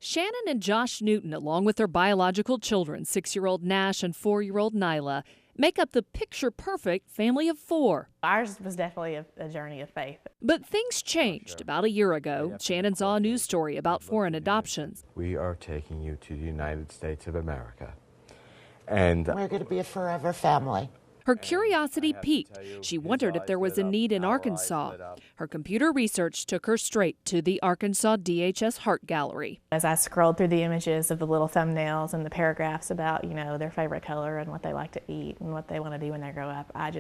Shannon and Josh Newton, along with their biological children, 6-year-old Nash and 4-year-old Nyla, make up the picture-perfect family of 4. Ours was definitely a journey of faith. But things changed. About a year ago, Shannon saw a news story about foreign adoptions. We are taking you to the United States of America. And we're going to be a forever family. Her curiosity piqued. She wondered if there was a need in Arkansas. Her computer research took her straight to the Arkansas DHS Heart Gallery. As I scrolled through the images of the little thumbnails and the paragraphs about, their favorite color and what they like to eat and what they want to do when they grow up, I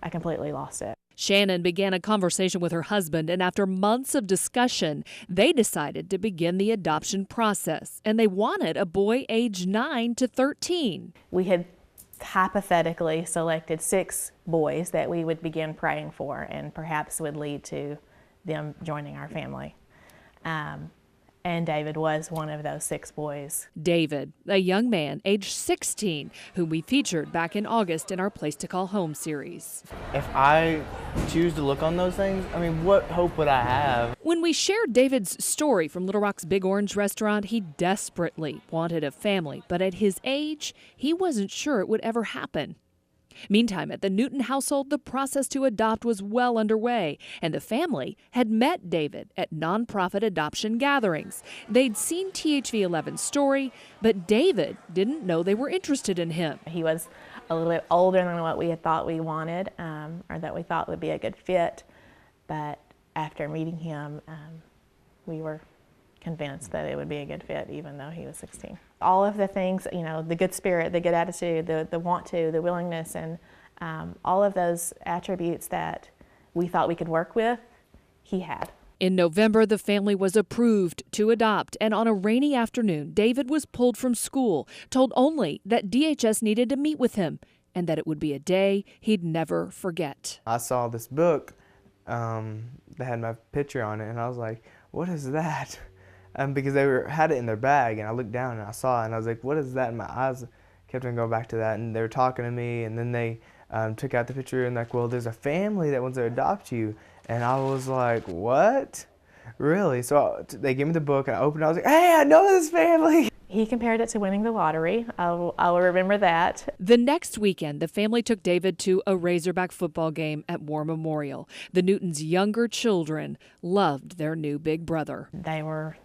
completely lost it. Shannon began a conversation with her husband, and after months of discussion, they decided to begin the adoption process, and they wanted a boy aged 9 to 13. We had hypothetically selected 6 boys that we would begin praying for and perhaps would lead to them joining our family. And David was one of those 6 boys. David, a young man aged 16, whom we featured back in August in our Place to Call Home series. If I choose to look on those things, what hope would I have? When we shared David's story from Little Rock's Big Orange restaurant, he desperately wanted a family, but at his age, he wasn't sure it would ever happen. Meantime, at the Newton household, the process to adopt was well underway, and the family had met David at nonprofit adoption gatherings. They'd seen THV 11's story, but David didn't know they were interested in him. He was a little bit older than what we had thought we wanted, or that we thought would be a good fit, but after meeting him, we were convinced that it would be a good fit even though he was 16. All of the things, the good spirit, the good attitude, the want to, the willingness, and all of those attributes that we thought we could work with, he had. In November, the family was approved to adopt, and on a rainy afternoon, David was pulled from school, told only that DHS needed to meet with him and that it would be a day he'd never forget. I saw this book that had my picture on it, and I was like, what is that? Because they had it in their bag, and I looked down and I saw it, and I was like, what is that? And my eyes kept on going back to that, and they were talking to me, and then they took out the picture and like, well, there's a family that wants to adopt you. And I was like, what? Really? So they gave me the book, and I opened it, I was like, hey, I know this family. He compared it to winning the lottery. I will remember that. The next weekend, the family took David to a Razorback football game at War Memorial. The Newtons' younger children loved their new big brother. They were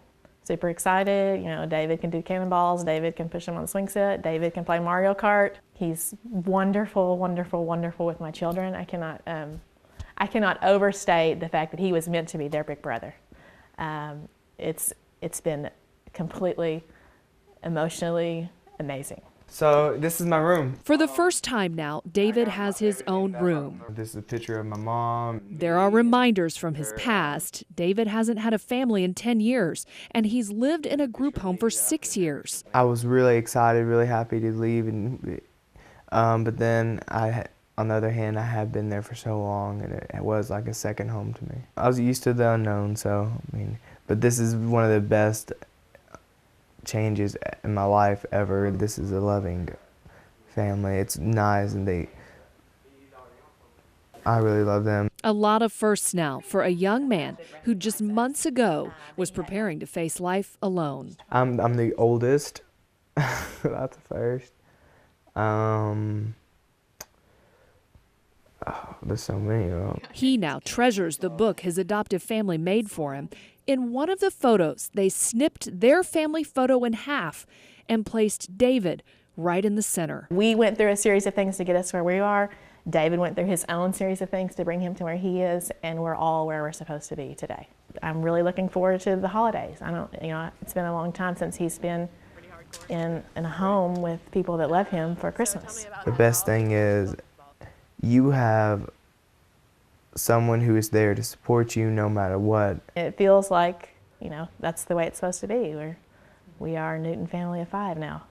super excited. David can do cannonballs. David can push him on the swing set. David can play Mario Kart. He's wonderful, wonderful, wonderful with my children. I cannot overstate the fact that he was meant to be their big brother. It's been completely emotionally amazing. So this is my room. For the first time now, David has his own room. This is a picture of my mom. There are reminders from his past. David hasn't had a family in 10 years, and he's lived in a group home for 6 years. I was really excited, really happy to leave, but then on the other hand, I have been there for so long, and it was like a second home to me. I was used to the unknown, but this is one of the best changes in my life ever. This is a loving family. It's nice, and I really love them. A lot of firsts now for a young man who just months ago was preparing to face life alone. I'm the oldest. That's a first. There's so many of them. He now treasures the book his adoptive family made for him. In one of the photos, they snipped their family photo in half and placed David right in the center. We went through a series of things to get us where we are. David went through his own series of things to bring him to where he is, and we're all where we're supposed to be today. I'm really looking forward to the holidays. It's been a long time since he's been in a home with people that love him for Christmas. The best thing is you have someone who is there to support you no matter what. It feels like, that's the way it's supposed to be. We are a Newton family of 5 now.